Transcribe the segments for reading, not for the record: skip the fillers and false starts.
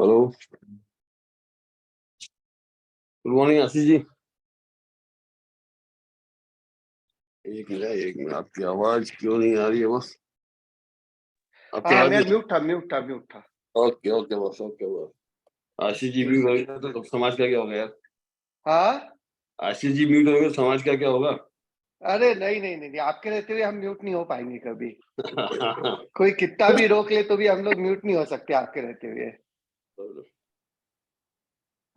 Hello, good morning Ashish ji. एक minute, आपकी आवाज क्यों नहीं आ रही है बस? आपकी हाँ, आवाज म्यूट था। ओके ओके बस, ओके बस। आशीष जी म्यूट हो गए तो समाज का क्या होगा यार? हाँ, आशीष जी म्यूट हो गए तो समाज का क्या होगा? अरे नहीं, आपके रहते हुए हम म्यूट नहीं हो पाएंगे कभी। कोई कितना भी रोक ले तो भी हम लोग म्यूट नहीं हो सकते आपके रहते हुए।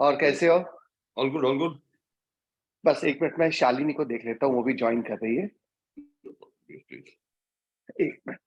और कैसे हो? All good, all good. बस एक मिनट में शालिनी को देख लेता हूँ, वो भी ज्वाइन कर रही है। एक मिनट।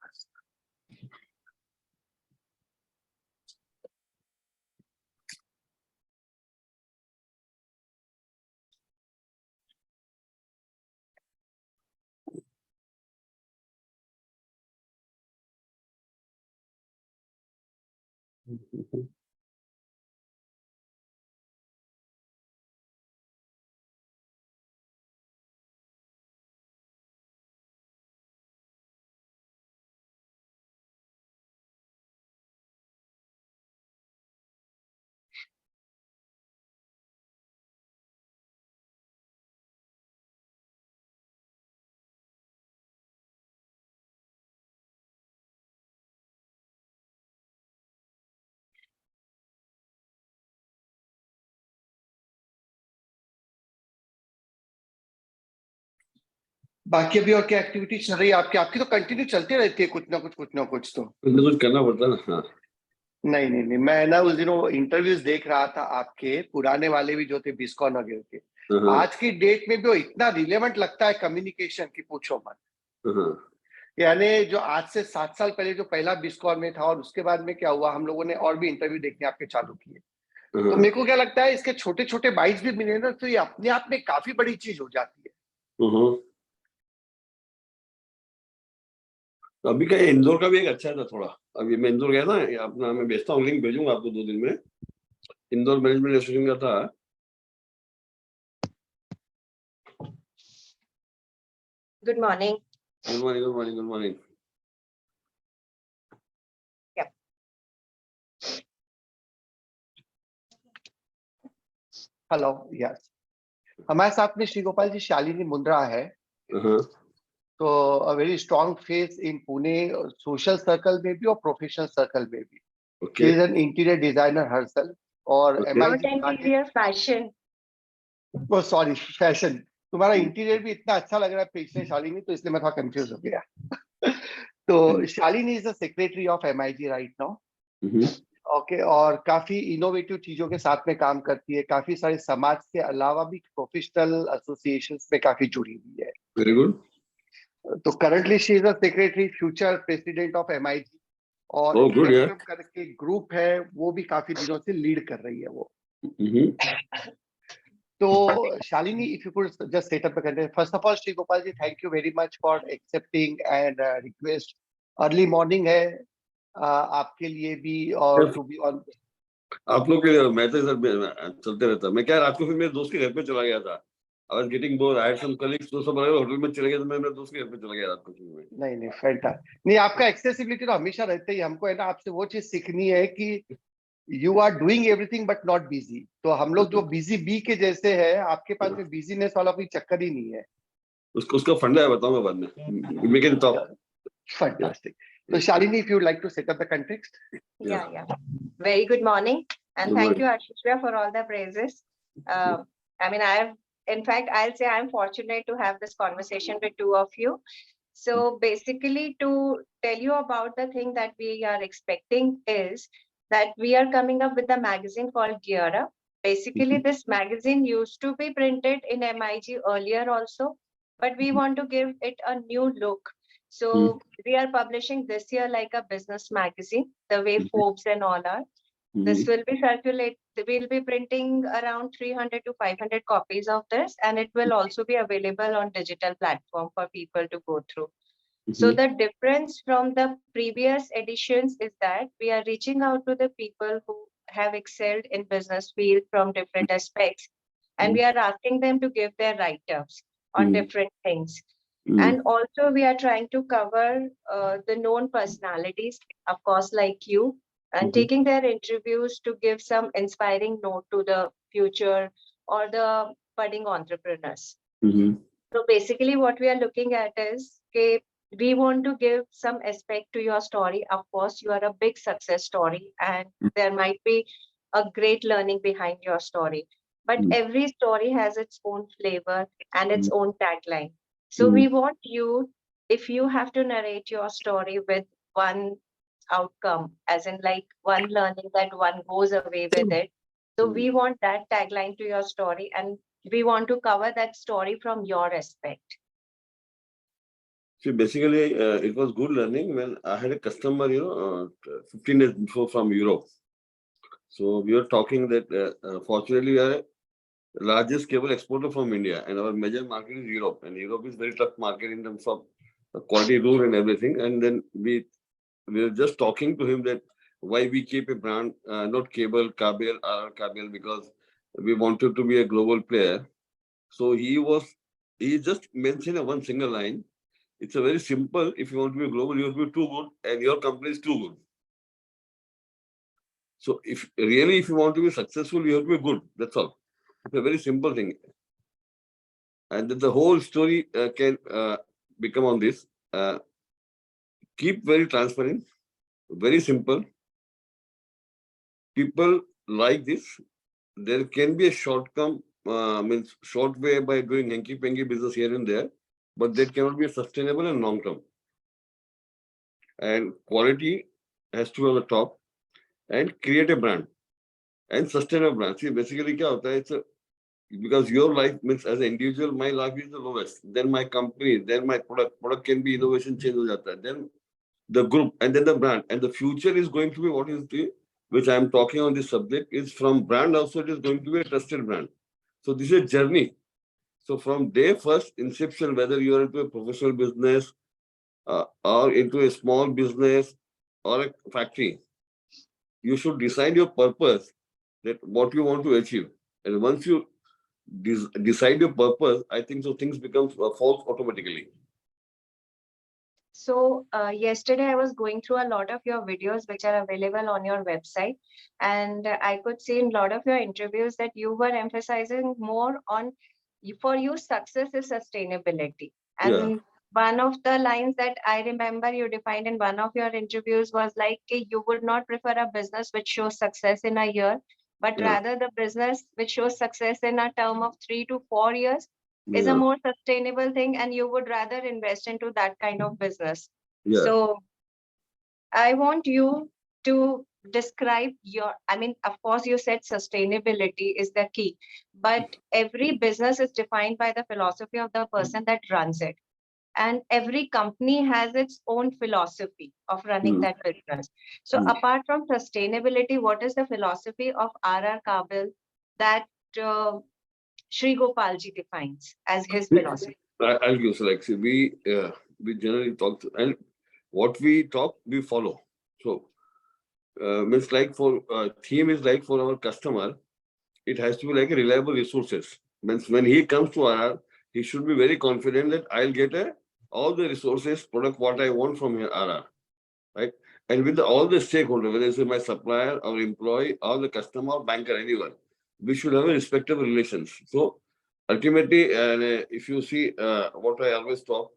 बाकी अभी और क्या एक्टिविटी चल रही है आपकी? आपकी तो कंटिन्यू चलती रहती है, कुछ ना कुछ तो कुछ करना पड़ता है ना। हाँ, नहीं, मैं ना उस दिन वो इंटरव्यूज देख रहा था आपके पुराने वाले भी जो थे बिस्कॉन वगैरह के। हाँ, आज की डेट में भी वो इतना रिलेवेंट लगता है कम्युनिकेशन की, पूछो मत। हाँ, यानी जो आज से 7 साल पहले जो पहला बिस्कॉन में था और उसके बाद में क्या हुआ, हम लोगों ने और भी इंटरव्यू देखने आपके चालू किए। तो हाँ, मेरे को क्या लगता है, इसके छोटे छोटे बाइट्स भी मिले ना तो ये अपने आप में काफी बड़ी चीज हो जाती है। हाँ। तो अभी का इंदौर का भी एक अच्छा था थोड़ा। अभी मैं इंदौर गया था, अपना मैं भेजता हूँ, लिंक भेजूंगा आपको 2 दिन में। इंदौर मैनेजमेंट एसोसिएशन का था। Good morning. Good morning, good morning, good morning. Hello, yes. हमारे साथ में श्री गोपाल जी शालिनी मुंद्रा है। तो a very strong face in Pune, social circle में भी और प्रोफेशनल सर्कल में भी। She is an interior designer herself और Not interior fashion. Oh sorry, fashion. तुम्हारा इंटीरियर भी इतना अच्छा लग रहा है पिछले शालिनी, तो इसलिए मैं थोड़ा कंफ्यूज हो गया। तो Shalini is the secretary of MIG right now. Okay, और काफी इनोवेटिव चीजों के साथ में काम करती है, काफी सारे समाज के अलावा भी प्रोफेशनल एसोसिएशंस में काफी जुड़ी हुई है। Very good. तो currently she is the secretary future president of MIG, और Oh, good, yeah. करके ग्रुप है वो भी काफी दिनों से लीड कर रही है वो। तो Shalini, if you could just set up the content. First of all Shri Gopal ji, thank you very much for accepting and request. Early morning है आपके लिए भी, और टू बी ऑन आप लोग के मैं तो सर चलते रहता। मैं क्या रात को फिर मेरे दोस्त के घर पे चला गया था। I was getting bore, I had some colleagues, तो सब होटल में चले गए, तो मैं मेरे दोस्त के घर पे चला गया रात को। नहीं फैंटास्टिक। नहीं, आपका एक्सेसिबिलिटी तो हमेशा रहता ही। हमको है ना आपसे वो चीज सीखनी है कि you are doing everything but not busy. तो हम लोग जो बिजी बी के जैसे है, आपके पास में बिजीनेस वाला कोई चक्कर ही नहीं है। उसका फंडा है, बताऊंगा बाद में। We can talk. Fantastic. So Shalini, if you would like to set up the context. Yeah. Very good morning, and Good thank morning. you, Ashishra, for all the praises. I mean, in fact, I'll say I'm fortunate to have this conversation with two of you. So basically, to tell you about the thing that we are expecting is that we are coming up with a magazine called Gear Up. Basically, this magazine used to be printed in MIG earlier also, but we want to give it a new look. So we are publishing this year like a business magazine, the way Forbes and all are. This will be circulated. We'll be printing around 300 to 500 copies of this, and it will also be available on digital platform for people to go through. So the difference from the previous editions is that we are reaching out to the people who have excelled in business field from different aspects, and we are asking them to give their write-ups on different things. And also we are trying to cover the known personalities, of course, like you, and taking their interviews to give some inspiring note to the future or the budding entrepreneurs. So basically what we are looking at is okay, we want to give some aspect to your story. Of course, you are a big success story and there might be a great learning behind your story. But every story has its own flavor and its own tagline. So we want you, if you have to narrate your story with one outcome, as in like one learning that one goes away with it. So we want that tagline to your story and we want to cover that story from your aspect. See, basically, it was good learning when I had a customer, 15 days before from Europe. So we were talking that fortunately we are the largest cable exporter from India and our major market is Europe. And Europe is very tough market in terms of quality rule and everything. And then we were just talking to him that why we keep a brand, not cable, Kabel, Kabel, because we wanted to be a global player. So he just mentioned one single line. It's a very simple. If you want to be global, you have to be too good, and your company is too good. So if you want to be successful, you have to be good. That's all. It's a very simple thing, and then the whole story can become on this. Keep very transparent, very simple. People like this. There can be a shortcome, means short way by doing hanky-panky business here and there, but that cannot be sustainable and long term. And quality has to be on the top, and create a brand and sustain a brand. See, basically, kya hota hai? It's because your life means as an individual, my life is the lowest. Then my company, then my product. Product can be innovation change ho jata hai. Then the group, and then the brand. And the future is going to be what is the, which I am talking on this subject, is from brand also it is going to be a trusted brand. So this is a journey. So from day first, inception, whether you are into a professional business or into a small business or a factory, you should decide your purpose, that what you want to achieve. And once you decide your purpose, I think so things become false automatically. So yesterday I was going through a lot of your videos which are available on your website, and I could see in a lot of your interviews that you were emphasizing more on, for you, success is sustainability. And one of the lines that I remember you defined in one of your interviews was like, you would not prefer a business which shows success in a year, but rather the business which shows success in a term of 3 to 4 years is a more sustainable thing, and you would rather invest into that kind of business. So I want you to describe your, I mean, of course you said sustainability is the key, but every business is defined by the philosophy of the person that runs it. And every company has its own philosophy of running that business. So apart from sustainability, what is the philosophy of RR Kabel that ShreeGopalji defines as his philosophy? I'll give, so like, see, we generally talk, and what we talk, we follow. So, means like for theme is like for our customer, it has to be like a reliable resources. Means when he comes to RR, he should be very confident that I'll get all the resources, product what I want from here, RR, right? And with all the stakeholders, whether it's my supplier or employee or the customer or banker, anyone, we should have a respectable relations. So ultimately, if you see what I always talk,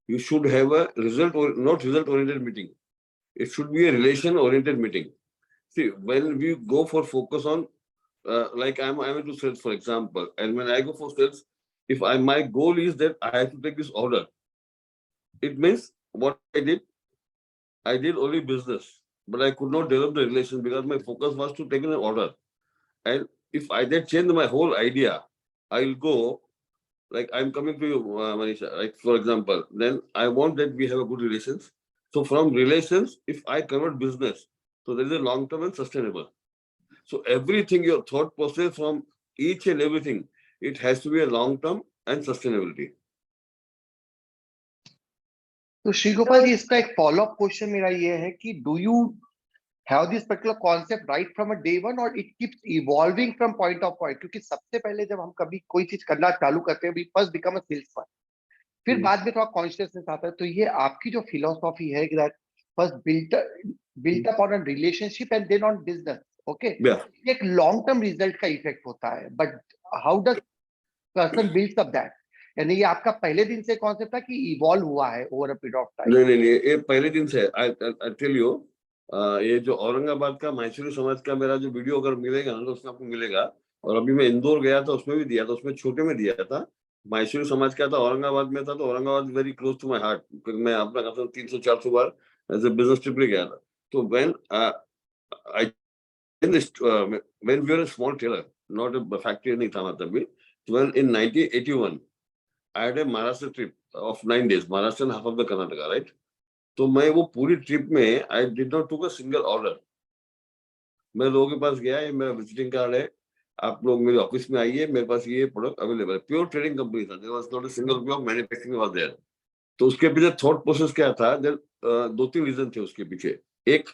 you should have a not result-oriented meeting. It should be a relation-oriented meeting. See, when we go for focus on, like I'm into sales, for example, and when I go for sales, if my goal is that I have to take this order, it means what I did only business, but I could not develop the relation because my focus was to take an order. And if I then change my whole idea, I'll go, like I'm coming to you, Manisha, like for example, then I want that we have a good relations. So from relations, if I convert business, so there is a long-term and sustainable. So everything, your thought process from each and everything, it has to be a long-term and sustainability. तो श्री गोपाल जी, इसका एक follow up question मेरा ये है कि do you have this particular concept right from a day one और it keeps evolving from point of point? क्योंकि सबसे पहले जब हम कभी कोई चीज करना चालू करते हैं, we first become a salesman, फिर बाद में थोड़ा कॉन्शियसनेस आता है। तो ये आपकी जो फिलॉसफी है that first built upon a relationship and then on business. Okay. Yeah. एक long term result का effect होता है. But how does person builds up that? यानी ये आपका पहले दिन से कॉन्सेप्ट था कि इवॉल्व हुआ है over a period of time? नहीं, ये पहले दिन से आई टेल यू, ये जो औरंगाबाद का माहेश्वरी समाज का मेरा जो वीडियो अगर मिलेगा ना तो उसमें आपको मिलेगा। और अभी मैं इंदौर गया था, उसमें भी दिया था, उसमें छोटे में दिया था। माहेश्वरी समाज का था, औरंगाबाद में था, तो Aurangabad very close to my heart, क्योंकि मैं अपना कहता हूँ 300-400 बार एज ए बिजनेस ट्रिप पे गया था। तो when I when we were a small tailor, not a factory नहीं था मतलब भी, well in 1981 I had a Maharashtra trip of 9 days, Maharashtra and half of the Karnataka, right? तो मैं वो पूरी ट्रिप में I did not took a single order. मैं लोगों के पास गया, ये मेरा विजिटिंग कार्ड है, आप लोग मेरे ऑफिस में आइए, मेरे पास ये प्रोडक्ट अवेलेबल है। प्योर ट्रेडिंग कंपनी था, there was not a single rupaya of manufacturing was there. तो उसके पीछे थॉट प्रोसेस क्या था, दो तीन रीजन थे उसके पीछे। एक,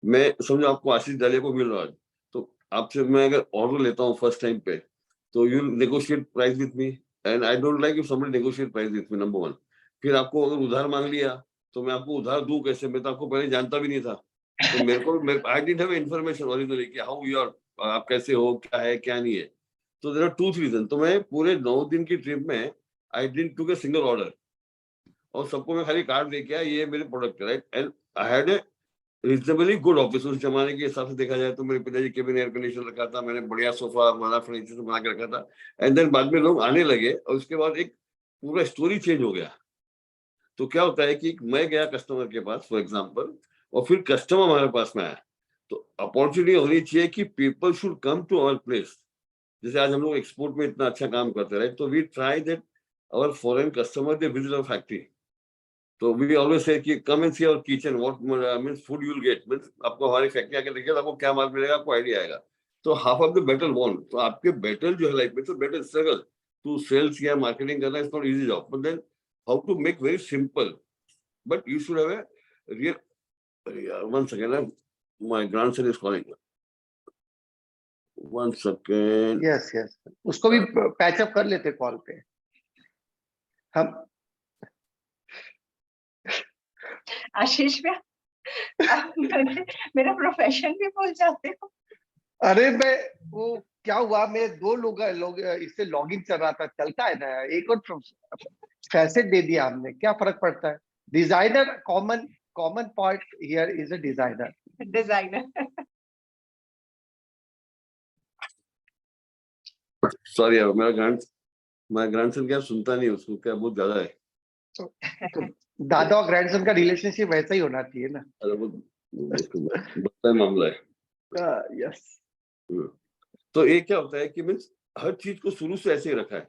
मैं समझो आपको आशीष डालिया को मिल रहा है, तो आपसे मैं अगर ऑर्डर लेता हूँ फर्स्ट टाइम पे, तो you negotiate price with me and I don't like if somebody negotiate price with me, number one. फिर आपको अगर उधार मांग लिया तो मैं आपको उधार दूं कैसे, मैं तो आपको पहले जानता भी नहीं था। तो मेरे को I didn't have information originally कि हाउ यू आर, आप कैसे हो, क्या है क्या नहीं है। तो देयर आर टू रीजन। तो मैं पूरे 9 दिन की ट्रिप में I didn't took a single order, और सबको मैं खाली कार्ड दे के आया, ये मेरे प्रोडक्ट है, right. And I had a reasonably good office. उस जमाने के हिसाब से देखा जाए तो मेरे पिताजी केबिन एयर कंडीशनर रखा था, मैंने बढ़िया सोफा बड़ा फर्नीचर बना के रखा था। एंड देन बाद में लोग आने लगे, और उसके बाद एक पूरा स्टोरी चेंज हो गया। तो क्या होता है कि मैं गया कस्टमर के पास फॉर एग्जांपल, और फिर कस्टमर हमारे पास में आया, तो अपॉर्चुनिटी होनी चाहिए कि people should come to our place. जैसे आज हम लोग एक्सपोर्ट में इतना अच्छा काम करते हैं, तो we try that our foreign customer they visit our factory. तो वी ऑलवेज से कि come and see our kitchen, what means food you will get, means आपको हमारी फैक्ट्री आके देखिए, आपको क्या माल मिलेगा, आपको आइडिया आएगा। तो half of the battle won. तो आपके बैटल जो है लाइफ में, तो बैटल स्ट्रगल टू सेल्स या मार्केटिंग करना is not easy job, but then how to make very simple, but you should have a real. One second, my grandson is calling, one second. Yes, उसको भी patch up कर लेते call पे हम। आशीष भैया, आप मेरा प्रोफेशन भी भूल जाते हो। अरे मैं वो क्या हुआ, मेरे दो लोग इससे लॉगिन चल रहा था, चलता है ना, एक और फैसेट दे दिया हमने, क्या फर्क पड़ता है। Designer, common part here is a designer. Sorry यार, मेरा ग्रैंडसन क्या सुनता नहीं, उसको क्या बहुत ज्यादा है। तो दादा और ग्रैंडसन का रिलेशनशिप वैसा ही होना चाहिए ना। अरे वो बड़ा मामला है। यस। तो ये क्या होता है कि मीन्स हर चीज को शुरू से ऐसे ही रखा है।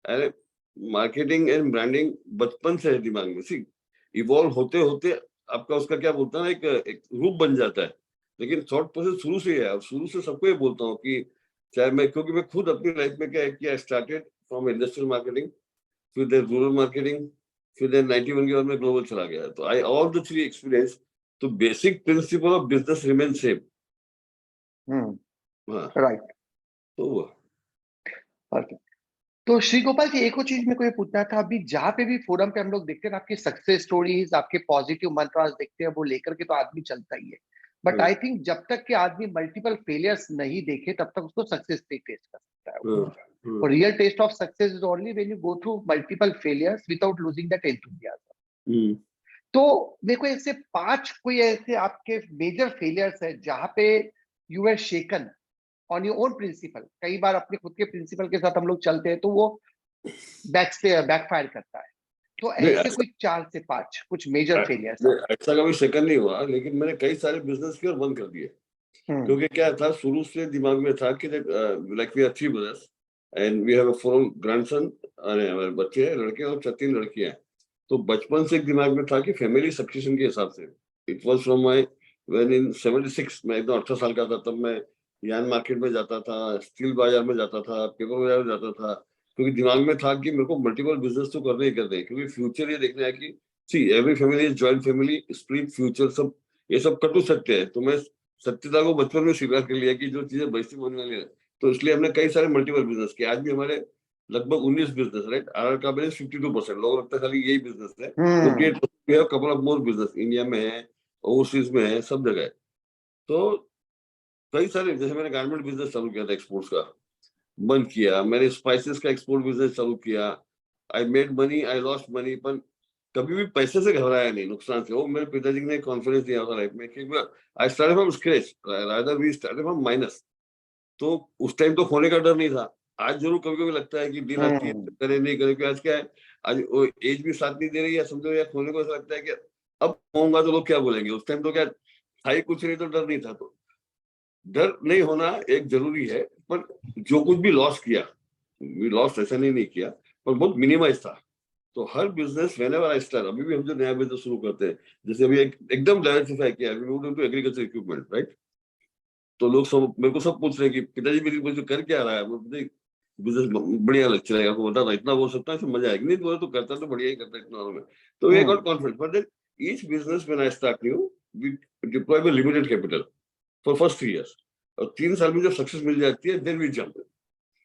अरे मार्केटिंग एंड ब्रांडिंग बचपन से है दिमाग में, सी इवॉल्व होते होते आपका उसका क्या बोलता है ना, एक रूप बन जाता है। लेकिन थॉट प्रोसेस शुरू से ही है, और शुरू से सबको ये बोलता हूँ कि चाहे मैं, क्योंकि मैं खुद अपनी लाइफ में क्या किया, स्टार्टेड फ्रॉम इंडस्ट्रियल मार्केटिंग, फिर देन रूरल मार्केटिंग, फिर देन 91 के बाद में ग्लोबल चला गया। तो आई ऑल द थ्री एक्सपीरियंस। तो basic principle of business remain same. Right. तो श्री गोपाल जी, एक और चीज मेरे को ये पूछना था, अभी जहाँ पे भी फोरम पे हम लोग देखते हैं आपकी सक्सेस स्टोरीज, आपके पॉजिटिव मंत्रास देखते हैं, वो लेकर के तो आदमी चलता ही है। बट आई थिंक जब तक कि आदमी मल्टीपल फेलियर्स नहीं देखे तब तक उसको सक्सेस नहीं टेस्ट कर सकता है। और real test of success is only when you go through multiple failures without losing that enthusiasm. तो मेरे को ऐसे 5 कोई ऐसे आपके मेजर फेलियर्स है जहाँ पे you are shaken on your own principle. कई बार अपने खुद के प्रिंसिपल के साथ हम लोग चलते हैं तो वो बैकफायर करता है। तो ऐसे कोई 4 से 5 कुछ मेजर फेलियर्स। ऐसा कभी सेकंड नहीं हुआ, लेकिन मैंने कई सारे बिजनेस किए और बंद कर दिए। क्योंकि क्या था, शुरू से दिमाग में था कि like we are 3 brothers and we have a 4 grandson, हमारे बच्चे हैं, लड़के और 3 लड़कियां हैं। तो बचपन से एक दिमाग में था कि फैमिली सक्सेशन के हिसाब से, it was from my when in 76 मैं एकदम 18 साल का था, तब मैं यान मार्केट में जाता था, स्टील बाजार में जाता था, पेपर बाजार में जाता था, क्योंकि दिमाग में था कि मेरे को मल्टीपल बिजनेस तो करने ही करने हैं। क्योंकि फ्यूचर ये देखना है कि see every family is joint family, split future, सब ये सब कटु सत्य है। तो मैं सत्यता को बचपन में स्वीकार कर लिया कि जो चीजें बचती होने वाली है। तो इसलिए हमने कई सारे मल्टीपल बिजनेस किए। आज भी हमारे लगभग 19 बिजनेस, राइट। आर का बैलेंस 52%। लोग लगता है खाली यही बिजनेस है, couple of more business India में है, ओवरसीज में है, सब जगह है। तो कई सारे, जैसे मैंने गारमेंट बिजनेस चालू किया था एक्सपोर्ट्स का, बंद किया। मैंने स्पाइसेस का एक्सपोर्ट बिजनेस चालू किया। I made money, I lost money, पर कभी भी पैसे से घबराया नहीं, नुकसान से। वो मेरे पिताजी ने कॉन्फिडेंस दिया था लाइफ में कि I started from scratch, rather we started from minus. तो उस टाइम तो खोने का डर नहीं था। आज जरूर कभी कभी लगता है कि डील आती है तो करे नहीं करे, क्योंकि आज क्या है, आज एज भी साथ नहीं दे रही है, समझो, या खोने को ऐसा लगता है कि अब खोऊंगा तो लोग क्या बोलेंगे। उस टाइम तो क्या था ही कुछ नहीं, तो डर नहीं था। तो डर नहीं होना एक जरूरी है, पर जो कुछ भी लॉस किया, लॉस ऐसा नहीं किया, पर बहुत मिनिमाइज था। तो हर बिजनेस व्हेनेवर आई स्टार्ट, अभी भी हम जो नया बिजनेस शुरू करते हैं, जैसे अभी एकदम डाइवर्सिफाई किया, we moved into agriculture equipment, right. तो लोग सब मेरे को सब पूछ रहे हैं कि पिताजी मेरी मुझे कर क्या रहा है। बिजनेस बढ़िया लग चलेगा, आपको बता रहा, इतना बोल सकता है, इसमें मजा आएगी। नहीं बोले तो करता तो बढ़िया ही करता इतना में। तो we got confidence, but then each business when I start new, we deploy with limited capital for first 3 years, और 3 साल में जब सक्सेस मिल जाती है, देन वी जंप।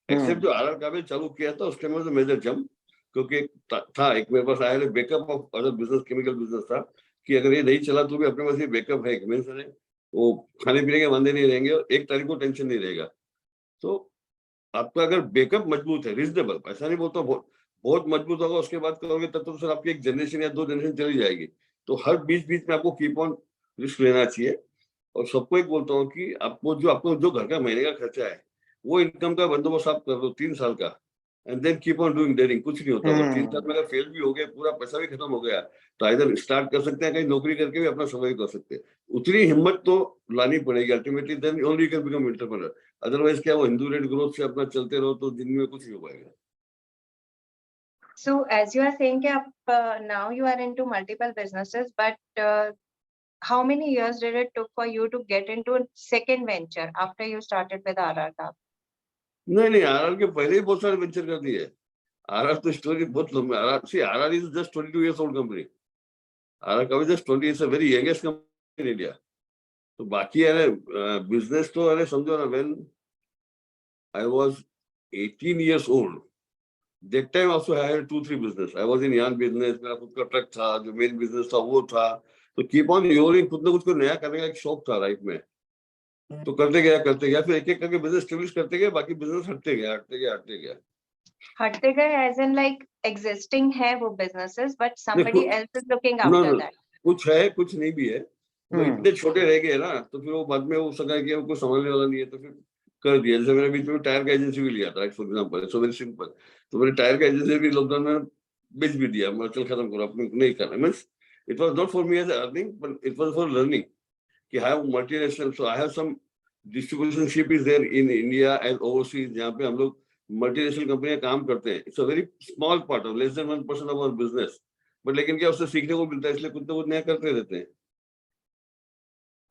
एक्सेप्ट जो आरआर काबिल चालू किया था, उसके में मेजर जंप, क्योंकि था एक मेरे पास आया backup of other business, chemical business था, कि अगर ये नहीं चला तो भी अपने पास ये बैकअप है। मीन्स वो खाने पीने के वांदे नहीं रहेंगे, और 1 तारीख को टेंशन नहीं रहेगा। तो आपका अगर बैकअप मजबूत है, रीजनेबल, ऐसा नहीं बोलता बहुत बहुत मजबूत होगा, उसके बाद करोगे तब तो सर आपकी 1 जनरेशन या 2 जनरेशन चली जाएगी। तो हर बीच बीच में आपको कीप ऑन रिस्क लेना चाहिए। और सबको एक बोलता हूँ कि आपको जो घर का महीने का खर्चा है, वो इनकम का बंदोबस्त आप कर लो 3 साल का, and then keep on doing daring. कुछ नहीं होता। अगर 3 साल में अगर फेल भी हो गए, पूरा पैसा भी खत्म हो गया, तो इधर स्टार्ट कर सकते हैं, कहीं नौकरी करके भी अपना सर्वाइव कर सकते हैं। उतनी हिम्मत तो लानी पड़ेगी ultimately, then only you can become entrepreneur. Otherwise क्या, वो हिंदू रेट ग्रोथ से अपना चलते रहो तो जिंदगी में कुछ नहीं हो पाएगा। So as you are saying that now you are into multiple businesses, but how many years did it took for you to get into a second venture after you started with RR Kabra? नहीं, RR के पहले ही बहुत सारे venture कर दिए। RR तो story बहुत लंबी। RR is just 22 years old company. RR का just 20 is a very youngest company in India. तो बाकी अरे बिजनेस तो अरे समझो ना, when I was 18 years old, that time also I had 2-3 business. I was in yarn business, मेरा खुद का ट्रक था, जो मेन बिजनेस था वो था। तो कीप ऑन योरिंग, कुछ ना कुछ को नया करने का एक शौक था लाइफ में। तो करते गया, फिर एक एक करके बिजनेस स्टेब्लिश करते गए, बाकी बिजनेस हटते गया। हटते गए as in like existing है वो businesses, but somebody else is looking no after no, that. कुछ है कुछ नहीं भी है। वो इतने छोटे रह गए ना, तो फिर वो बाद में वो सका कि उनको संभालने वाला नहीं है, तो फिर कर दिया। जैसे मैंने बीच में टायर का एजेंसी भी लिया था, for example, so very simple. तो मैंने टायर का एजेंसी भी लॉकडाउन में बेच भी दिया। मैं चल खत्म करो, अपने नहीं करना। Means it was not for me as earning, but it was for learning कि I have multinational, so I have some distribution ship is there in India and overseas, जहाँ पे हम लोग मल्टीनेशनल कंपनियां काम करते हैं। It's a very small part of, less than 1% of our business, but लेकिन क्या, उससे सीखने को मिलता है, इसलिए कुछ ना कुछ नया करते रहते हैं।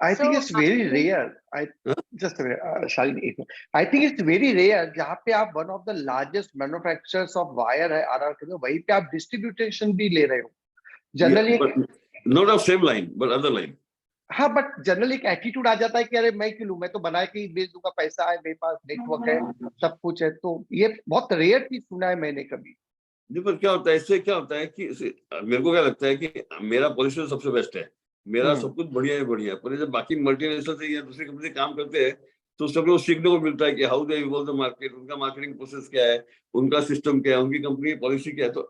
I think So it's very rare. हाँ? Just a minute, Shalini. I think it's very rare जहाँ पे आप one of the largest manufacturers of wire है RR के में, वहीं पे आप distribution भी ले रहे हो। Generally Not of same line, but other line. हाँ, बट जनरली एक एटीट्यूड आ जाता है कि अरे मैं क्यों लूं, मैं तो बना के ही बेच दूंगा, पैसा है मेरे पास, नेटवर्क है, सब कुछ है। तो ये बहुत रेयर चीज सुना है मैंने कभी। जी, पर क्या होता है, इससे क्या होता है कि मेरे को क्या लगता है कि मेरा पॉलिसी सबसे बेस्ट है, मेरा सब कुछ बढ़िया है, बढ़िया। पर जब बाकी मल्टीनेशनल से या दूसरी कंपनी से काम करते हैं, तो सब लोग सीखने को मिलता है कि how they evolve the market, उनका मार्केटिंग प्रोसेस क्या है, उनका सिस्टम क्या है, उनकी कंपनी की पॉलिसी क्या है। तो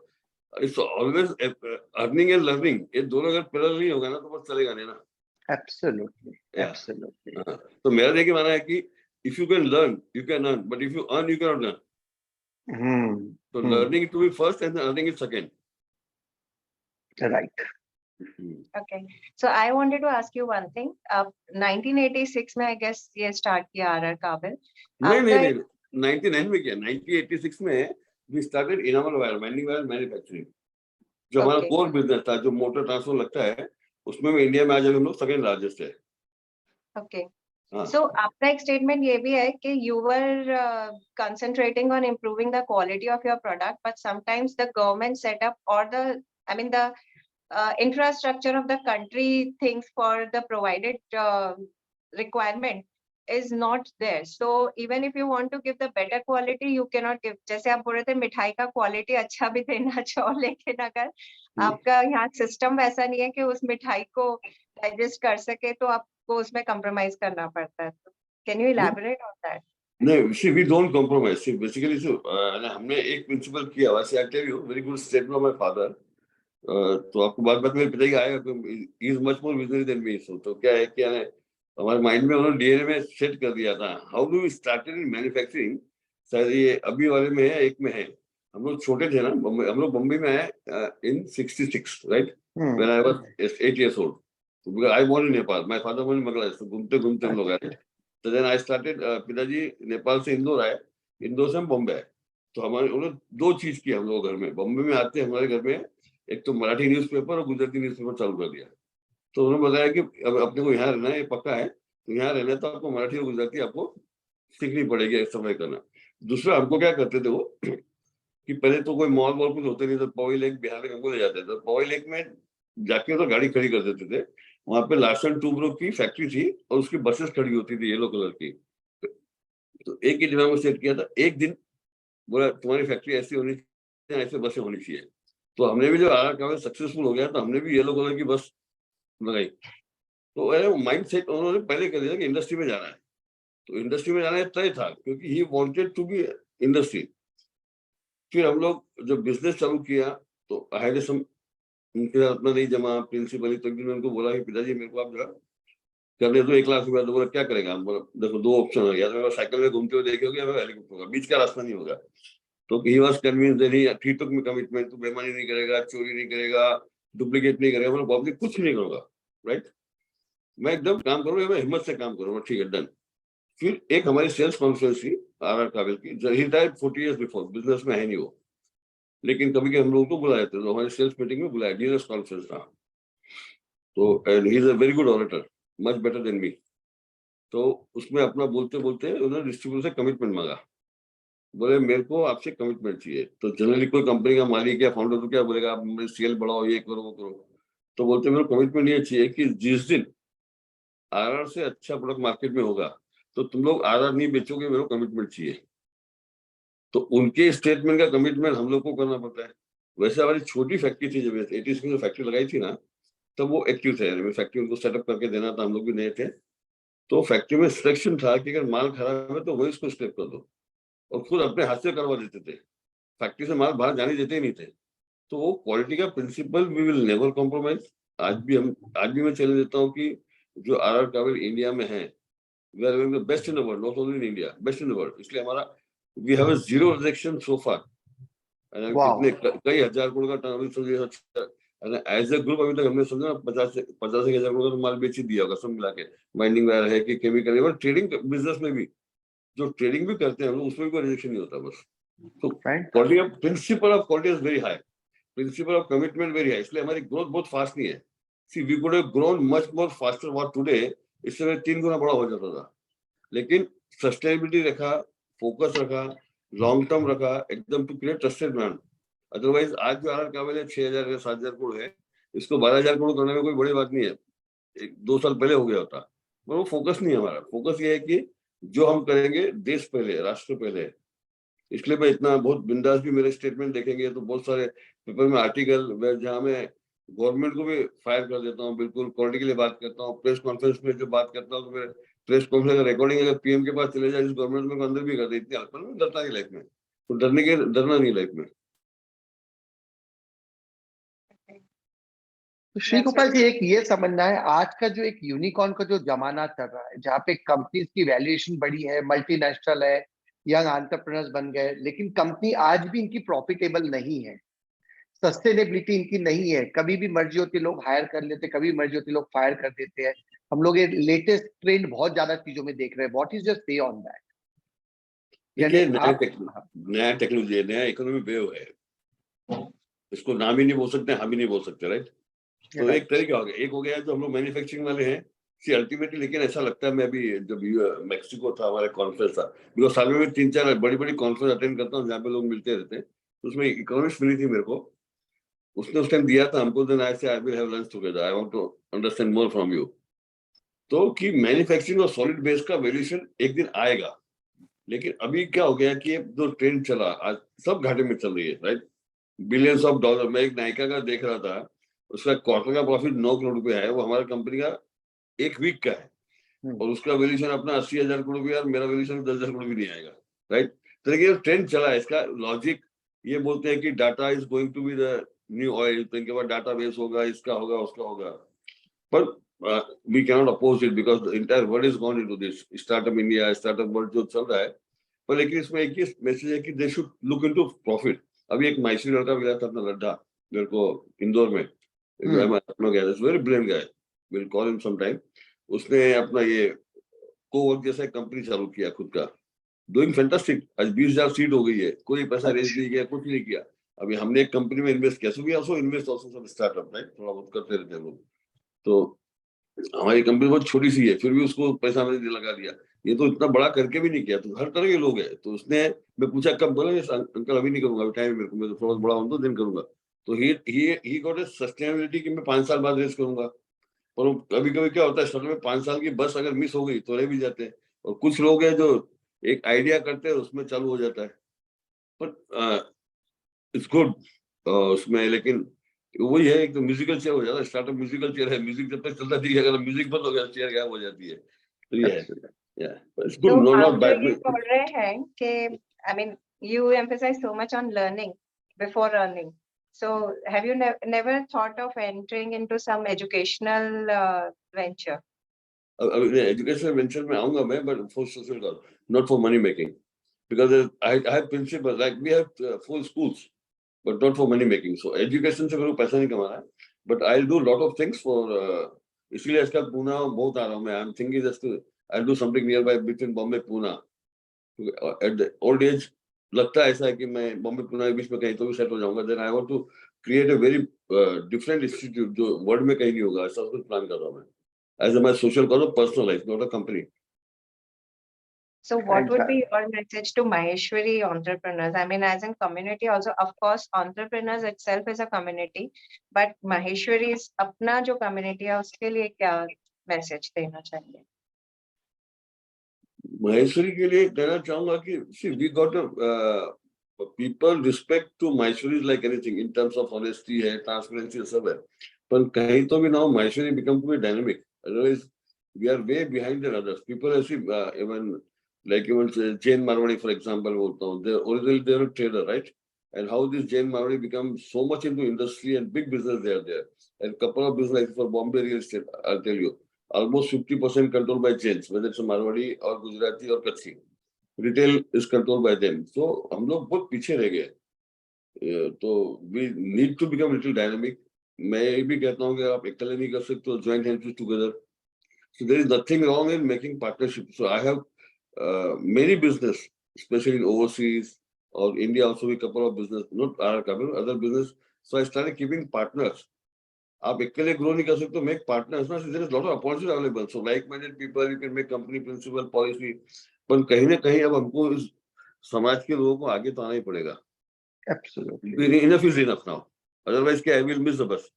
it's always earning and learning, ये दोनों अगर पैरेलल नहीं होगा ना, तो बस चलेगा नहीं ना। Absolutely, Yeah. एब्सोल्युटली। तो मेरा देखिए माना है कि if you can learn you can earn, but if you earn you can not earn. तो learning to be first and earning is second. Right. okay, so I wanted to ask you one thing. 1986 में I guess ये start किया RR Kabra. नहीं, 99 में किया। 1986 में we started enamel wire, winding wire manufacturing, जो हमारा कोर बिजनेस था, जो मोटर ट्रांसफर लगता है, उसमें इंडिया में आज हम लोग सेकंड लार्जेस्ट है। Okay. So आपका एक statement ये भी है कि you were concentrating on improving the quality of your product, but sometimes the government setup or the infrastructure of the country thinks for the provided requirement is not there. So even if you want to give the better quality, you cannot give. जैसे आप बोल रहे थे मिठाई का quality अच्छा भी देना चाहो, लेकिन अगर आपका यहाँ सिस्टम वैसा नहीं है कि उस मिठाई को डाइजेस्ट कर सके, तो आपको उसमें कॉम्प्रोमाइज करना पड़ता है. Can you elaborate on that? नहीं, see, we don't compromise. See, basically, so, हमने एक प्रिंसिपल किया हुआ है. I tell you, very good statement of my father. तो आपको बात बात मेरे पिता की आएगा, he is much more visionary than me. So, तो क्या है कि हमारे माइंड में उन्होंने डीएनए में सेट कर दिया था. How do we started in manufacturing? शायद ये अभी वाले में है, एक में है. हम लोग छोटे थे ना, हम लोग बम्बई में आए इन 66, right, when I was 8 years old. So I born in Nepal, my father born in Bangladesh. तो घूमते घूमते हम लोग आए. तो देन आई स्टार्टेड. पिताजी नेपाल से इंदौर आए, इंदौर से हम बॉम्बे आए. तो हमारे उन्होंने दो चीज की हम लोग घर में. बॉम्बे में आते हमारे घर में एक तो मराठी न्यूज़पेपर और गुजराती न्यूज़पेपर चालू कर दिया. तो उन्होंने बताया कि अब अपने को यहाँ रहना है, ये पक्का है, तो यहाँ रहना है तो आपको मराठी और गुजराती आपको सीखनी पड़ेगी, समय करना. दूसरा, हमको क्या करते थे वो कि पहले तो कोई मॉल वॉल कुछ होते नहीं, तो पवई लेक बिहार में हमको ले जाते थे. पवई लेक में जाके तो गाड़ी खड़ी कर देते थे. वहां पे लार्सन टूब्रो की फैक्ट्री थी और उसकी बसेस खड़ी होती थी येलो कलर की. तो एक ही दिमाग में सेट किया था, एक दिन बोला तुम्हारी फैक्ट्री ऐसी होनी चाहिए, ऐसे बसें होनी चाहिए. तो हमने भी जो आर सक्सेसफुल हो गया, तो हमने भी येलो कलर की बस लगाई. तो माइंड सेट उन्होंने पहले कर दिया कि इंडस्ट्री में जाना है. तो इंडस्ट्री में जाना तय था, क्योंकि he wanted to be industry. फिर हम लोग जब बिजनेस चालू किया तो हायदे सम उनके साथ अपना नहीं जमा प्रिंसिपली. तो एक दिन उनको बोला कि पिताजी मेरे को आप जरा करने दो 1 लाख रुपया. तो बोला क्या करेगा? हम बोला देखो दो ऑप्शन है, या तो साइकिल में घूमते हुए देखे होगे या हेलीकॉप्टर होगा, बीच का रास्ता नहीं होगा. तो he was convinced that he took me commitment, तो बेईमानी नहीं करेगा, चोरी नहीं करेगा, डुप्लीकेट नहीं करेगा, मतलब पब्लिक कुछ नहीं करूंगा, राइट. मैं एकदम काम करूंगा, मैं हिम्मत से काम करूंगा. ठीक है, डन. फिर एक हमारी सेल्स कॉन्फ्रेंस थी आर काबिल की. He died 40 years before. Business में है नहीं वो, लेकिन कभी कभी हम लोगों को बुलाया था, तो हमारी सेल्स मीटिंग में बुलाया, डीलर्स कॉन्फ्रेंस था. तो and he is a very good orator, much better than me. तो उसमें अपना बोलते बोलते उन्होंने डिस्ट्रीब्यूटर से कमिटमेंट मांगा. बोले मेरे को आपसे कमिटमेंट चाहिए. तो जनरली कोई कंपनी का मालिक या फाउंडर तो क्या बोलेगा, आप मेरी सेल बढ़ाओ, ये करो वो करो. तो बोलते मेरे कमिटमेंट ये चाहिए कि जिस दिन आरआर से अच्छा प्रोडक्ट मार्केट में होगा तो तुम लोग आरआर नहीं बेचोगे, मेरे को कमिटमेंट चाहिए. तो उनके स्टेटमेंट का कमिटमेंट हम लोग को करना पड़ता है. वैसे हमारी छोटी फैक्ट्री थी, जब 86 में फैक्ट्री लगाई थी ना, तब वो एक्टिव थे. फैक्ट्री उनको सेटअप करके देना था, हम लोग भी नए थे. तो फैक्ट्री में सिलेक्शन था कि अगर माल खराब है तो वही इसको स्टेप कर दो, और खुद अपने हाथ से करवा देते थे. फैक्ट्री से माल बाहर जाने देते ही नहीं थे. तो वो क्वालिटी का principle we will never compromise. आज भी मैं चैलेंज देता हूँ कि जो आर काबिल इंडिया में है, we are the best in the world, not only in India, best in the world. इसलिए हमारा we have a zero rejection so far. कितने कई हजार करोड़ का टर्नओवर एज ए ग्रुप अभी तक हमने समझा 50 करोड़ का माल बेच ही दिया होगा सब मिला के. बाइंडिंग वायर है कि केमिकल है, ट्रेडिंग बिजनेस में भी जो ट्रेडिंग भी करते हैं हम लोग, उसमें भी कोई रिजेक्शन नहीं होता. बस तो quality of principle of quality is very high, principle of commitment very high. इसलिए हमारी ग्रोथ बहुत फास्ट नहीं है. See we could have grown much more faster what today. इससे 3 गुना बड़ा हो जाता था, लेकिन सस्टेनेबिलिटी रखा, फोकस रखा, लॉन्ग टर्म रखा, एकदम to create trusted brand. Otherwise आज जो आर काबिल है 6,000 या 7,000 करोड़ है, इसको 12,000 करोड़ करने में कोई बड़ी बात नहीं है. 1-2 साल पहले हो गया होता. पर वो फोकस नहीं है हमारा. फोकस ये है कि जो हम करेंगे देश पहले, राष्ट्र पहले. इसलिए मैं इतना बहुत बिंदास भी, मेरे स्टेटमेंट देखेंगे तो बहुत सारे पेपर में आर्टिकल जहाँ मैं गवर्नमेंट को भी फायर कर देता हूँ, बिल्कुल क्वालिटी के लिए बात करता हूँ. प्रेस कॉन्फ्रेंस में जो बात करता हूँ तो मेरे प्रेस कॉन्फ्रेंस का रिकॉर्डिंग अगर पीएम के पास चले जाए, इस गवर्नमेंट में अंदर भी कर दे. इतनी हल्का में डरता नहीं लाइफ में, तो डरना नहीं लाइफ में. तो श्री गोपाल जी, एक ये समझना है, आज का जो एक यूनिकॉर्न का जो जमाना चल रहा है, जहाँ पे कंपनीज की वैल्यूएशन बढ़ी है, मल्टीनेशनल है, यंग एंटरप्रेन्योर्स बन गए, लेकिन कंपनी आज भी इनकी प्रॉफिटेबल नहीं है, सस्टेनेबिलिटी इनकी नहीं है. कभी भी मर्जी होती लोग हायर कर लेते, कभी मर्जी होती लोग फायर कर देते हैं. हम लोग ये लेटेस्ट ट्रेंड बहुत ज्यादा चीजों में देख रहे हैं. व्हाट इज योर से ऑन दैट? देखिए, नया टेक्नोलॉजी, नया इकोनॉमी वेव है. इसको नाम ही नहीं बोल सकते, हम ही नहीं बोल सकते, राइट. तो एक तरीका हो गया, एक हो गया जो हम लोग मैन्युफैक्चरिंग वाले हैं. सी अल्टीमेटली, लेकिन ऐसा लगता है, मैं अभी जब मैक्सिको था, हमारे कॉन्फ्रेंस था, बिकॉज साल में 3-4 बड़ी कॉन्फ्रेंस अटेंड करता हूँ जहाँ पे लोग मिलते रहते हैं. तो उसमें इकोनॉमिक्स मिली थी मेरे को, उसने उस टाइम दिया था हमको. Then I say I will have lunch together, I want to understand more from you. तो कि मैन्युफैक्चरिंग और सॉलिड बेस का वैल्यूएशन एक दिन आएगा, लेकिन अभी क्या हो गया कि जो ट्रेंड चला आज सब घाटे में चल रही है, राइट? Billions of dollar. मैं एक नायका का देख रहा था, उसका क्वार्टर का प्रॉफिट 9 करोड़ रुपए है, वो हमारा कंपनी का एक वीक का है, और उसका वैल्यूएशन अपना 80,000 करोड़ रुपया, और मेरा वैल्यूएशन 10,000 करोड़ भी नहीं आएगा, राइट? तो देखिए ट्रेंड चला है, इसका लॉजिक ये बोलते हैं कि data is going to be the new oil, तो इनके बाद डाटा बेस होगा, इसका होगा, उसका होगा, पर we cannot oppose it because the entire world is gone into this startup India, startup world जो चल रहा है। पर लेकिन इसमें एक ही मैसेज है कि they should look into profit. अभी एक माइसरी लड़का मिला था अपना लड्डा मेरे को इंदौर में, very brilliant guy, will call him some time. उसने अपना ये कोवर्क जैसा कंपनी चालू किया खुद का, डूइंग फैंटास्टिक। आज 20,000 सीट हो गई है, कोई पैसा रेज नहीं किया, कुछ नहीं किया। अभी हमने एक कंपनी में इन्वेस्ट किया, so we also invest also some startup, right? थोड़ा बहुत करते रहते हैं लोग। तो हमारी कंपनी बहुत छोटी सी है, फिर भी उसको पैसा मैंने लगा दिया। ये तो इतना बड़ा करके भी नहीं किया, तो हर तरह के लोग हैं। तो उसने, मैं पूछा कब, बोला अंकल अभी नहीं करूंगा, अभी टाइम है मेरे को, मैं तो थोड़ा बड़ा हूं तो दिन करूंगा। तो ही गॉट ए सस्टेनेबिलिटी कि मैं 5 साल बाद रेस करूंगा। और कभी कभी क्या होता है, स्टार्ट में 5 साल की बस अगर मिस हो गई तो रह भी जाते हैं। और कुछ लोग हैं जो एक आइडिया करते हैं, उसमें चालू हो जाता है, बट इट्स गुड उसमें। लेकिन वही है, एक तो म्यूजिकल चेयर हो जाता है, स्टार्टअप म्यूजिकल चेयर है, म्यूजिक जब तक चलता ठीक है, अगर म्यूजिक बंद हो गया चेयर गायब हो जाती है। तो ये है, इट्स गुड, तो नॉट आप जो बैड। ये बोल रहे हैं कि I mean you emphasize so much on learning before earning. So have you never thought of entering into some educational venture? Educational venture में आऊंगा मैं, but for social cause, not for money making, because I have principle, like we have full schools, but not for money making. So education से मेरे को पैसा नहीं कमाना है, but I'll do lot of things for इसलिए आजकल पूना बहुत आ रहा हूँ मैं। I'm thinking just I'll do something nearby between Bombay Pune. At the old age लगता है ऐसा है कि मैं बॉम्बे पुणे के बीच में कहीं तो भी सेट हो जाऊंगा। Then I want to create a very different institute जो वर्ल्ड में कहीं नहीं होगा, ऐसा कुछ प्लान कर रहा हूँ मैं। As a my social cause, personal life, not a company. So what would be your message to Maheshwari entrepreneurs? I mean, as in community also, of course, entrepreneurs itself is a community, but Maheshwari's अपना जो community है उसके लिए क्या message देना चाहिए? महेश्वरी के लिए कहना चाहूंगा कि see we got a people respect to Maheshwari is like anything in terms of honesty है, transparency सब है, पर कहीं तो भी now Maheshwari become to be dynamic, otherwise we are way behind than others. People ऐसी even like even Jain Marwadi for example बोलता हूँ, they originally they are a trader, right? And how this Jain Marwadi become so much into industry and big business they are there, and couple of business like for Bombay real estate, I'll tell you, almost 50% controlled by Jains, whether it's a Marwadi or Gujarati or Kutchi. Retail is controlled by them. So हम लोग बहुत पीछे रह गए। तो we need to become little dynamic. मैं ये भी कहता हूँ कि आप अकेले नहीं कर सकते हो, join hands together. So there is nothing wrong in making partnership. So I have many business, especially in overseas or India also, a couple of business, not our company, other business. So I started keeping partners. आप अकेले grow नहीं कर सकते, make partners ना, there is lot of opportunity available, so like minded people you can make company principle policy. पर कहीं ना कहीं अब हमको इस समाज के लोगों को आगे तो आना ही पड़ेगा। Absolutely enough is enough now, otherwise क्या, I will miss the bus.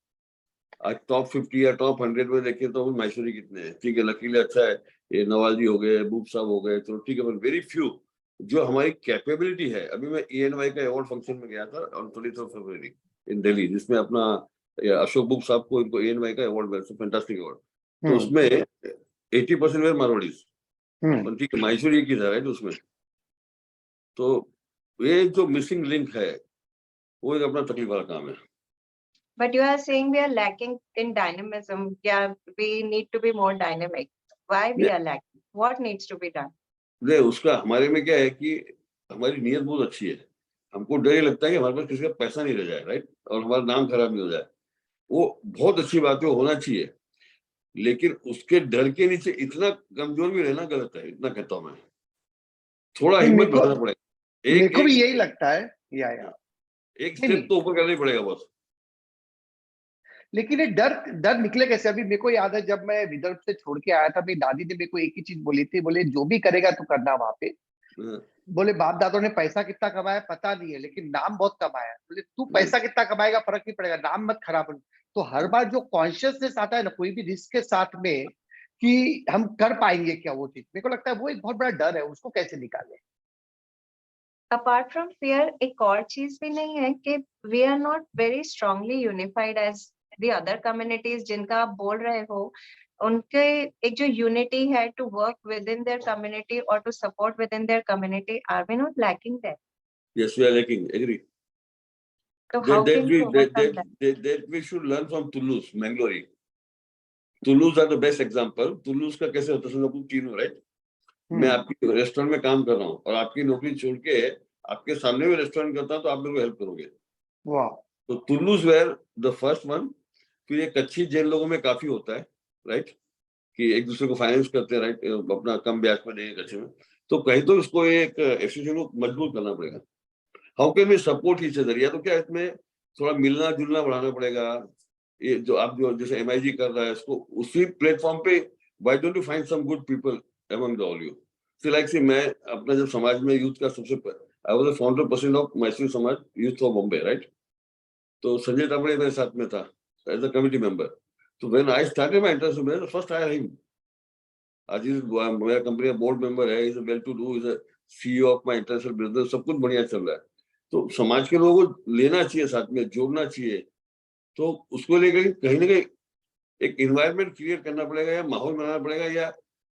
आज टॉप 50 या टॉप 100 में देखें तो माहेश्वरी कितने हैं, ठीक है, लकीली अच्छा है, ये नवाल जी हो गए, बूब साहब हो गए, तो ठीक है, पर वेरी फ्यू जो हमारी कैपेबिलिटी है। अभी मैं ENY का अवार्ड फंक्शन में गया था ऑन 23 फरवरी इन दिल्ली, जिसमें अपना अशोक बुक साहब को, इनको ENY का अवार्ड मिला, फैंटास्टिक अवार्ड। तो उसमें 80% वेर मारवाड़ीज, ठीक है, माहेश्वरी की था, राइट उसमें। तो ये जो मिसिंग लिंक है वो एक अपना तकलीफ वाला काम है। But you are saying we are lacking in dynamism. Yeah, we need to be more dynamic. Why we are lacking? What needs to be done? नहीं, उसका हमारे में क्या है कि हमारी नीयत बहुत अच्छी है। हमको डर ये लगता है कि हमारे पास किसी का पैसा नहीं रह जाए, राइट, और हमारा नाम खराब नहीं हो जाए। वो बहुत अच्छी बात है, वो होना चाहिए, लेकिन उसके डर के नीचे इतना कमजोर भी रहना गलत है, इतना कहता हूं मैं। थोड़ा हिम्मत बढ़ाना पड़ेगा, मेरे को भी यही लगता है, एक स्टेप तो ऊपर करना ही पड़ेगा बस। लेकिन ये डर निकले कैसे? अभी मेरे को याद है जब मैं विदर्भ से छोड़ के आया था, मेरी दादी ने मेरे को एक ही चीज बोली थी, बोले जो भी करेगा तू करना वहां पे। बोले बाप दादों ने पैसा कितना कमाया पता नहीं है, लेकिन नाम बहुत कमाया। बोले तू पैसा कितना कमाएगा फर्क नहीं पड़ेगा, नाम मत खराब हो। तो हर बार जो कॉन्शियसनेस आता है ना कोई भी रिस्क के साथ में, कि हम कर पाएंगे क्या वो चीज। मेरे को लगता है वो एक बहुत बड़ा डर है, उसको कैसे निकालें। अपार्ट फ्रॉम फियर एक और चीज भी नहीं है कि we are not very strongly unified as the other communities जिनका आप बोल रहे हो। उनके एक जो यूनिटी है to work with in their community और to support with in their community, are we not lacking that? Yes, we are lacking. Agree. So how That can we we overcome that? that we should learn from Toulouse, Mangalore. Toulouse are the best example. Toulouse का कैसे होता है, समझो कुछ तीन हो, right? मैं आपकी रेस्टोरेंट में काम कर रहा हूँ और आपकी नौकरी छोड़ के आपके सामने भी रेस्टोरेंट करता हूँ, तो आप मेरे को हेल्प करोगे। वाह। तो टुल्लूज वेयर द फर्स्ट वन। फिर ये कच्ची जेल लोगों में काफी होता है, राइट, कि एक दूसरे को फाइनेंस करते हैं, राइट, अपना कम ब्याज पर देंगे कच्चे में। तो कहीं तो इसको एक एसोसिएशन को मजबूत करना पड़ेगा। How can we support each other, या तो क्या इसमें थोड़ा मिलना जुलना बढ़ाना पड़ेगा। ये जो आप जो जैसे MIG कर रहा है, इसको उसी प्लेटफॉर्म पे why don't you find some good people among the all you. See like see मैं अपना जब समाज में यूथ का सबसे I was the founder person of Mysore Samaj youth of Bombay, right. तो संजय तांबड़े मेरे साथ में था एज अ कमिटी मेंबर। तो when I started my international first hire him. आज मेरा कंपनी का बोर्ड मेंबर है, is well to do, is a CEO of my international business, सब कुछ बढ़िया चल रहा है। तो समाज के लोगों को लेना चाहिए, साथ में जोड़ना चाहिए। तो उसको लेकर कहीं ना कहीं एक इन्वायरमेंट क्रिएट करना पड़ेगा, या माहौल बनाना पड़ेगा, या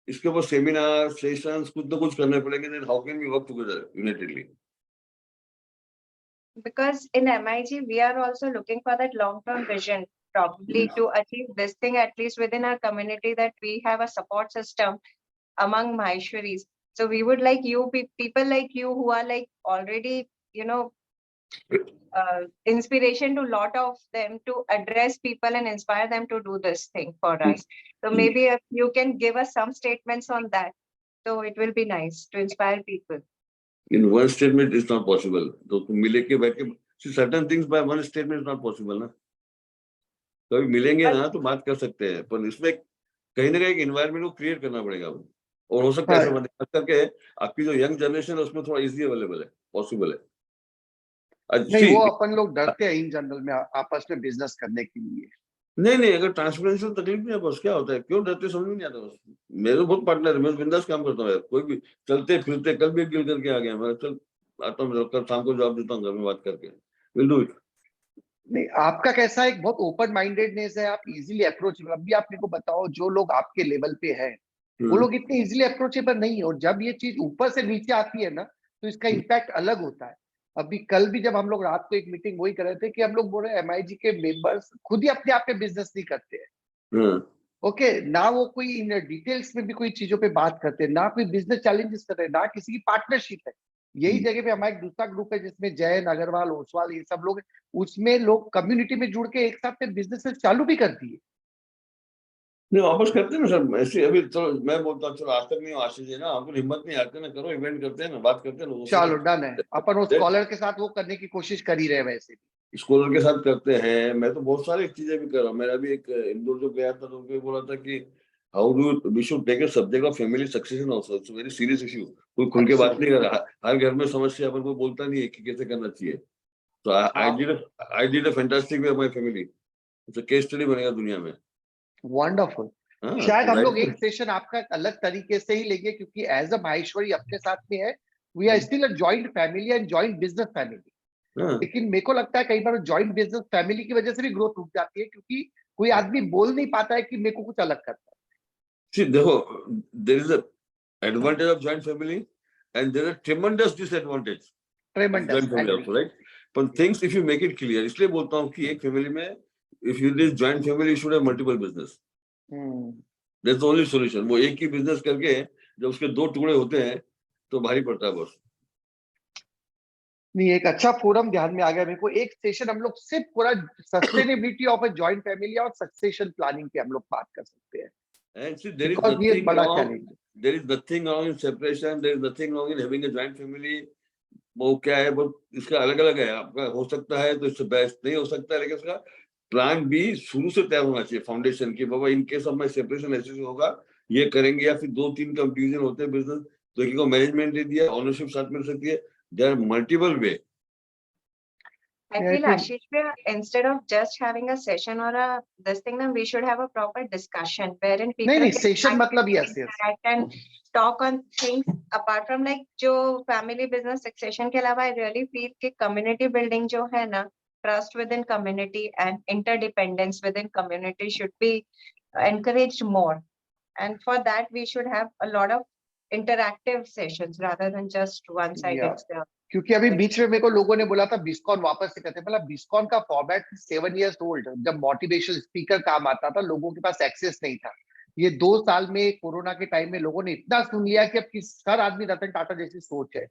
इसके ऊपर सेमिनार सेशंस कुछ ना कुछ करने पड़ेंगे। Then how can we work together unitedly? Because in MIG we are also looking for that long term vision, probably to achieve this thing at least within our community, that we have a support system among Maheshwaris. So we would like you people like you who are like already, you know, inspiration to lot of them to address people and inspire them to do this thing for us. So maybe if you can give us some statements on that, so it will be nice to inspire people. In one statement is not possible. तो तुम मिले के बैठ के certain things by one statement is not possible ना। कभी मिलेंगे ना तो बात कर सकते हैं, पर इसमें कहीं ना कहीं एक एनवायरनमेंट को क्रिएट करना पड़ेगा। और हो सकता है ऐसा मत करके आपकी जो यंग जनरेशन है उसमें थोड़ा इजी अवेलेबल है, पॉसिबल है। नहीं, वो अपन लोग डरते हैं इन जनरल में आपस में बिजनेस करने के लिए। नहीं, अगर ट्रांसपेरेंसी तकलीफ नहीं है, बस क्या होता है, क्यों डरते समझ में नहीं आता। बस मेरे बहुत पार्टनर है, मैं बिंदास काम करता हूँ यार, कोई भी चलते फिरते। कल भी डील करके आ गया, मैं चल आता हूँ, कल शाम को जवाब देता हूँ घर में बात करके, विल डू इट। नहीं, आपका कैसा एक बहुत ओपन माइंडेडनेस है, आप इजीली अप्रोचेबल। अभी आप मेरे को बताओ, जो लोग आपके लेवल पे हैं वो लोग इतने इजीली अप्रोचेबल नहीं है, और जब ये चीज ऊपर से नीचे आती है ना तो इसका इम्पैक्ट अलग होता है। अभी कल भी जब हम लोग रात को एक मीटिंग वही कर रहे थे कि हम लोग बोल रहे MIG के मेंबर्स खुद ही अपने आप पे बिजनेस नहीं करते हैं। ओके, ना वो कोई इन डिटेल्स में भी कोई चीजों पे बात करते हैं, ना कोई बिजनेस चैलेंजेस कर रहे हैं, ना किसी की पार्टनरशिप है। यही जगह पे हमारा एक दूसरा ग्रुप है जिसमें जैन अग्रवाल ओसवाल ये सब लोग, उसमें लोग कम्युनिटी में जुड़ के एक साथ में बिजनेस चालू भी कर दिए। नहीं, वापस करते हैं ना सर ऐसे। अभी चलो मैं बोलता हूँ, चलो आज तक नहीं आशीष है ना, हमको हिम्मत नहीं आती ना, करो इवेंट करते हैं ना, बात करते हैं लोगों से। चलो डन है, अपन उस स्कॉलर के साथ वो करने की कोशिश कर ही रहे हैं वैसे भी। स्कॉलर के साथ करते हैं। मैं तो बहुत सारी चीजें भी कर रहा हूँ। मेरा भी एक इंदौर जो गया था तो उनको बोला था कि how do we should take a subject of family succession also, it's very serious issue. कोई खुल के बात नहीं कर रहा, हर घर में समस्या, अपन को बोलता नहीं है कि कैसे करना चाहिए। तो I did a fantastic way of my family, it's a case study बनेगा दुनिया में। वंडरफुल। शायद हम लोग एक सेशन आपका अलग तरीके से ही लेंगे, क्योंकि एज अ माहेश्वरी अपने साथ में है, we are still a joint family and joint business family. लेकिन मेरे को लगता है कई बार जॉइंट बिजनेस फैमिली की वजह से भी ग्रोथ रुक जाती है, क्योंकि कोई आदमी बोल नहीं पाता है कि मेरे को कुछ अलग करता है। See, देखो, there is a advantage of joint family and there is a tremendous disadvantage of joint family also, right? But things if you make it clear, इसलिए बोलता हूँ कि एक फैमिली में if you need joint family, you should have multiple business. That's the only solution. वो एक ही business करके जब उसके दो टुकड़े होते हैं तो भारी पड़ता है बस। नहीं, एक अच्छा फोरम ध्यान में आ गया मेरे को। एक सेशन हम लोग सिर्फ पूरा sustainability of a joint family और सक्सेशन प्लानिंग पे हम लोग बात कर सकते हैं। And see, there is nothing wrong in separation. There is nothing wrong in having a joint family. वो क्या है, वो इसका अलग अलग है। आपका हो सकता है तो इससे बेस्ट नहीं हो सकता है, लेकिन उसका प्लान भी शुरू से तैयार होना चाहिए, फाउंडेशन की। बाबा in case of my separation ऐसे होगा, ये करेंगे। या फिर 2-3 कंफ्यूजन होते हैं बिजनेस, तो एक को मैनेजमेंट दे दिया, ओनरशिप साथ मिल सकती है। There are multiple way. I Yeah, I feel think- Ashish, instead of just having a session or a this thing, then we should have a proper discussion wherein people नहीं can session मतलब yes yes interact and talk on things apart from like जो family business succession के अलावा I really feel कि community building जो है ना, trust within community and interdependence within community should be encouraged more, and for that we should have a lot of interactive sessions rather than just one-sided Yeah. stuff. क्योंकि अभी बीच में मेरे को लोगों ने बोला था बिस्कॉन वापस से करते, मतलब बिस्कॉन का फॉर्मेट 7 years ओल्ड, जब मोटिवेशनल स्पीकर काम आता था लोगों के पास एक्सेस नहीं था। ये 2 साल में कोरोना के टाइम में लोगों ने इतना सुन लिया कि अब हर आदमी रतन टाटा जैसी सोच है,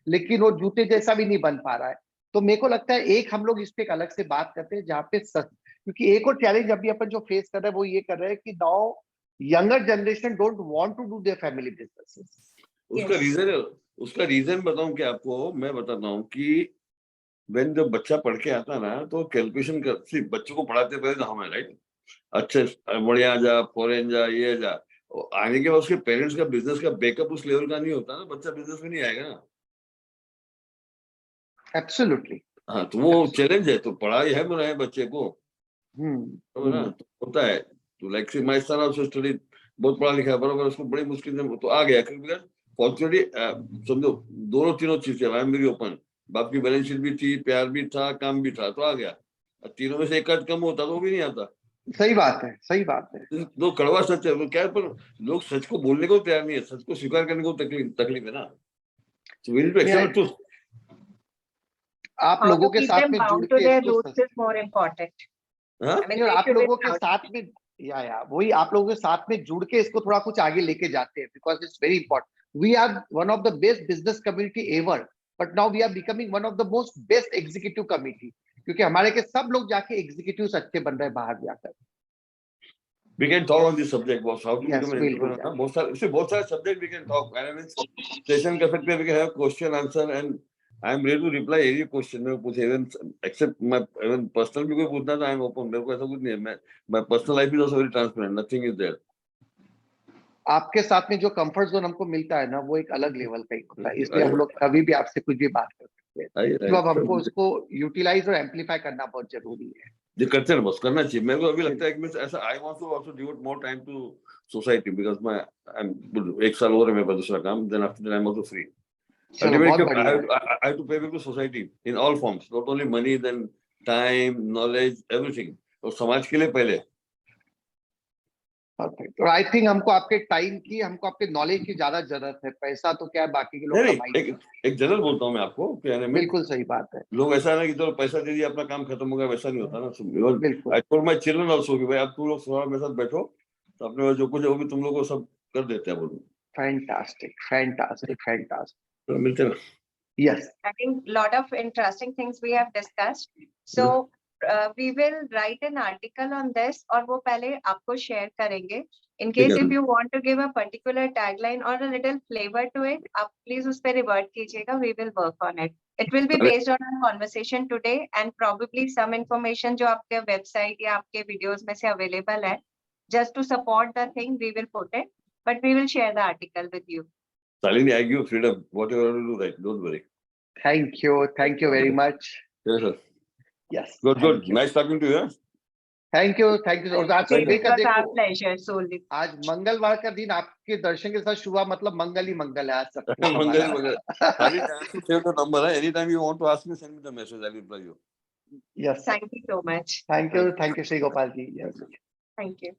लेकिन वो जूते जैसा भी नहीं बन पा रहा है। तो मेरे को लगता है एक हम लोग इस पे एक अलग से बात करते हैं जहाँ पे क्योंकि एक और चैलेंज अभी अपन जो फेस कर रहे हैं वो ये कर रहे हैं कि now younger generation don't want to do their family businesses. उसका रीजन बताऊं कि आपको मैं बताता हूँ कि when जब बच्चा पढ़ के आता ना तो कैलकुलेशन कर, सिर्फ बच्चों को पढ़ाते पहले तो हम है राइट, अच्छे बढ़िया जा फॉरेन जा ये जा, आने के बाद उसके पेरेंट्स का बिजनेस का बैकअप उस लेवल का नहीं होता ना, बच्चा बिजनेस में नहीं आएगा ना। एब्सोल्युटली। हाँ तो वो चैलेंज है, तो पढ़ाई है बनाए बच्चे को, तो ना तो होता है। तो like my son also study, बहुत पढ़ा लिखा है बराबर, उसको बड़ी मुश्किल से तो आ गया, क्योंकि फॉर्चुनेटली समझो दोनों तीनों चीजें आई एम वेरी ओपन, बाप की बैलेंस शीट भी थी, प्यार भी था, काम भी था, तो आ गया। तीनों में से एक आध कम होता तो वो भी नहीं आता। सही बात है, सही बात है। दो कड़वा सच है वो क्या है, पर लोग सच को बोलने को तैयार नहीं है, सच को स्वीकार करने को तकलीफ है ना। So we need to accept the truth. आप How लोगों to के keep साथ them में जुड़ bound to के their इसको roots is more important. हाँ? I mean, नहीं, और they आप should be लोगों के proud. साथ में या वही आप लोगों के साथ में जुड़ के इसको थोड़ा कुछ आगे लेके जाते हैं, because it's very important. We are one of the best business community ever, but now we are becoming one of the most best executive community, क्योंकि हमारे के सब लोग जाके एग्जीक्यूटिव अच्छे बन रहे हैं बाहर जाकर। We can talk on this subject, boss. How to Yes, become an we'll do entrepreneur. that. बहुत सारे subject we can talk. I mean, session कर सकते हैं, we can have question answer, and I am ready to reply any question में पूछे, even except my even personal भी कोई पूछना तो I am open. मेरे को ऐसा कुछ नहीं है, मैं my personal life is also very transparent. Nothing is there. आपके साथ में जो कंफर्ट जोन हमको मिलता है ना, वो एक अलग लेवल का ही होता है, इसलिए हम लोग कभी भी आपसे कुछ भी बात कर सकते हैं। तो अब हमको उसको यूटिलाइज और एम्पलीफाई करना बहुत जरूरी है। ये करते हैं बस, करना चाहिए। मेरे को अभी लगता है कि मैं ऐसा I want to also devote more time to society, because मैं आई एम 1 साल और है मेरे पास दूसरा काम, then after that I am also free. चलो बहुत बढ़िया। I have to pay back to society in all forms, not only money, then time, knowledge, everything. और समाज के लिए पहले। परफेक्ट। और आई थिंक हमको आपके टाइम की, हमको आपके नॉलेज की ज्यादा जरूरत है। पैसा तो क्या है, बाकी के लोग कमाएंगे। एक जनरल बोलता हूँ मैं आपको, कहने में बिल्कुल सही बात है। लोग ऐसा है ना कि तो पैसा दे दिया अपना काम खत्म हो गया, वैसा नहीं होता ना। बिल्कुल। I told my children also कि भाई अब तुम लोग थोड़ा मेरे साथ बैठो, तो अपने जो कुछ है वो भी तुम लोग को सब कर देते हैं। बोलो फैंटास्टिक फैंटास्टिक फैंटास्टिक। तो मिलते हैं। Yes. I think lot of interesting things we have discussed. So we will write an article on this और वो पहले आपको share करेंगे. In case if you want to give a particular tagline or a little flavor to it, आप please उस पे revert कीजिएगा. We will work on it. It will be based on our conversation today and probably some information जो आपके website या आपके videos में से available है. Just to support the thing, we will put it, but we will share the article with you. Shalini, I give you freedom. Whatever you do, right? Don't worry. Thank you very much. Yes, sir. Yes. Good. Nice talking to you. Thank you. और आज Sunday का देखो, pleasure, Solid. आज मंगलवार का दिन आपके दर्शन के साथ शुभ, मतलब मंगल ही मंगल है आज सब। मंगल। Save the number. Anytime you want to ask me, send me the message. I will reply you. Yes. Thank you so much. Thank you, Shri Gopalji. Yes. Thank you.